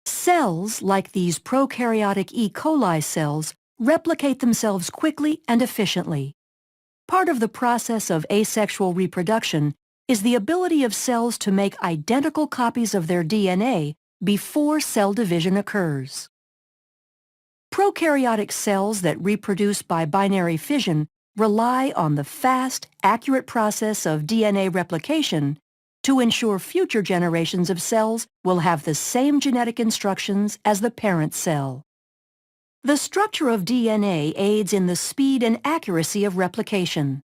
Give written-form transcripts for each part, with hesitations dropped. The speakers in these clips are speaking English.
Cells like these prokaryotic E. coli cells replicate themselves quickly and efficiently. Part of the process of asexual reproduction is the ability of cells to make identical copies of their DNA before cell division occurs. Prokaryotic cells that reproduce by binary fission rely on the fast, accurate process of DNA replication to ensure future generations of cells will have the same genetic instructions as the parent cell. The structure of DNA aids in the speed and accuracy of replication.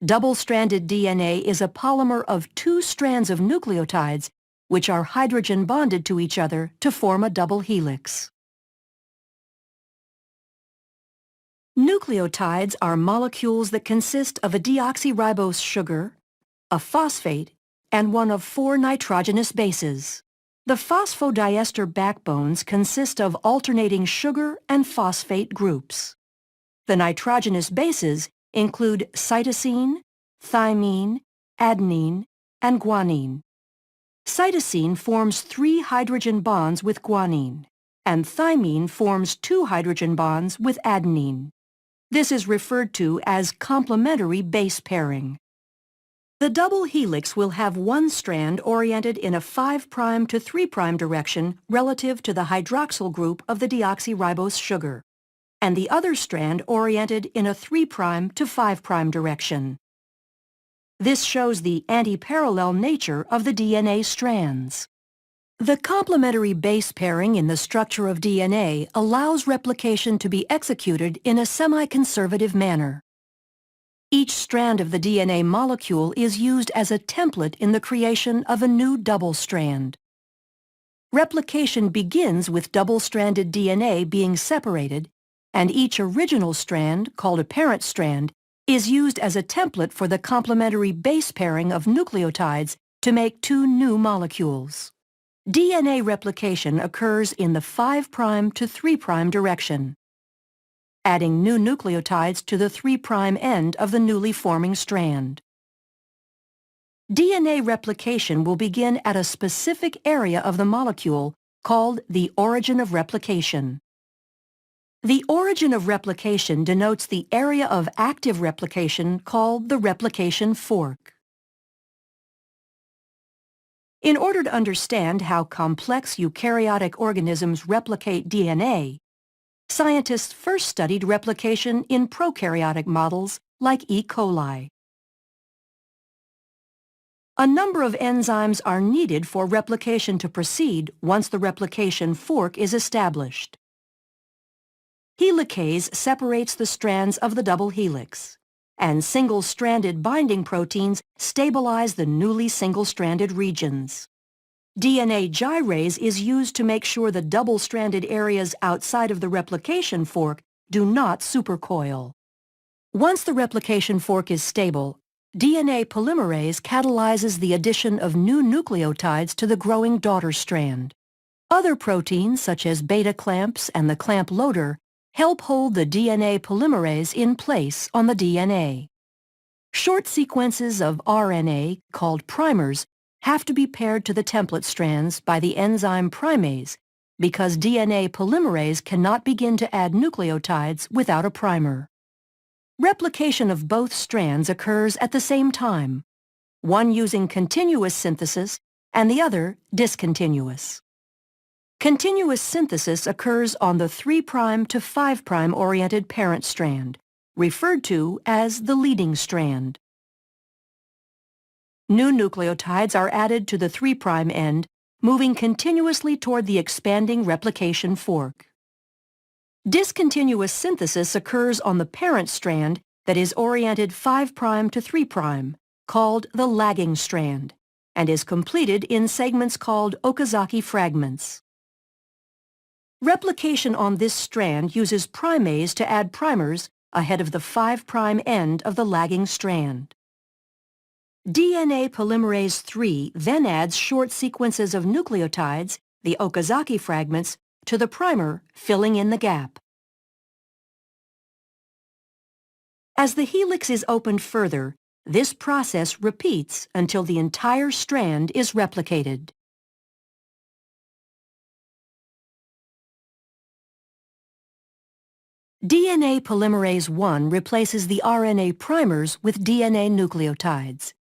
Double-stranded DNA is a polymer of two strands of nucleotides which are hydrogen bonded to each other to form a double helix. Nucleotides are molecules that consist of a deoxyribose sugar, a phosphate, and one of 4 nitrogenous bases. The phosphodiester backbones consist of alternating sugar and phosphate groups. The nitrogenous bases include cytosine, thymine, adenine, and guanine. Cytosine forms 3 hydrogen bonds with guanine, and thymine forms 2 hydrogen bonds with adenine. This is referred to as complementary base pairing. The double helix will have one strand oriented in a 5' to 3' direction relative to the hydroxyl group of the deoxyribose sugar, and the other strand oriented in a 3' to 5' direction. This shows the anti-parallel nature of the DNA strands. The complementary base pairing in the structure of DNA allows replication to be executed in a semi-conservative manner. Each strand of the DNA molecule is used as a template in the creation of a new double strand. Replication begins with double-stranded DNA being separated, and each original strand, called a parent strand, is used as a template for the complementary base pairing of nucleotides to make 2 new molecules. DNA replication occurs in the 5' to 3' direction, adding new nucleotides to the 3' end of the newly forming strand. DNA replication will begin at a specific area of the molecule called the origin of replication. The origin of replication denotes the area of active replication called the replication fork. In order to understand how complex eukaryotic organisms replicate DNA, scientists first studied replication in prokaryotic models like E. coli. A number of enzymes are needed for replication to proceed once the replication fork is established. Helicase separates the strands of the double helix, and single-stranded binding proteins stabilize the newly single-stranded regions. DNA gyrase is used to make sure the double-stranded areas outside of the replication fork do not supercoil. Once the replication fork is stable, DNA polymerase catalyzes the addition of new nucleotides to the growing daughter strand. Other proteins, such as beta clamps and the clamp loader, help hold the DNA polymerase in place on the DNA. Short sequences of RNA, called primers, have to be paired to the template strands by the enzyme primase because DNA polymerase cannot begin to add nucleotides without a primer. Replication of both strands occurs at the same time, one using continuous synthesis and the other discontinuous. Continuous synthesis occurs on the 3' to 5' oriented parent strand, referred to as the leading strand. New nucleotides are added to the 3' end, moving continuously toward the expanding replication fork. Discontinuous synthesis occurs on the parent strand that is oriented 5' to 3', called the lagging strand, and is completed in segments called Okazaki fragments. Replication on this strand uses primase to add primers ahead of the 5' end of the lagging strand. DNA polymerase III then adds short sequences of nucleotides, the Okazaki fragments, to the primer, filling in the gap. As the helix is opened further, this process repeats until the entire strand is replicated. DNA polymerase I replaces the RNA primers with DNA nucleotides,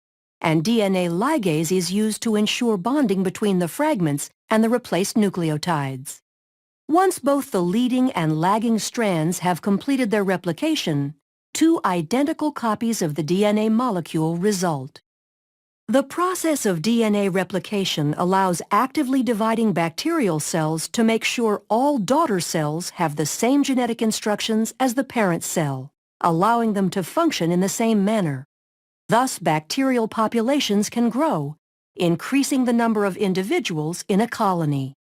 and DNA ligase is used to ensure bonding between the fragments and the replaced nucleotides. Once both the leading and lagging strands have completed their replication, two identical copies of the DNA molecule result. The process of DNA replication allows actively dividing bacterial cells to make sure all daughter cells have the same genetic instructions as the parent cell, allowing them to function in the same manner. Thus, bacterial populations can grow, increasing the number of individuals in a colony.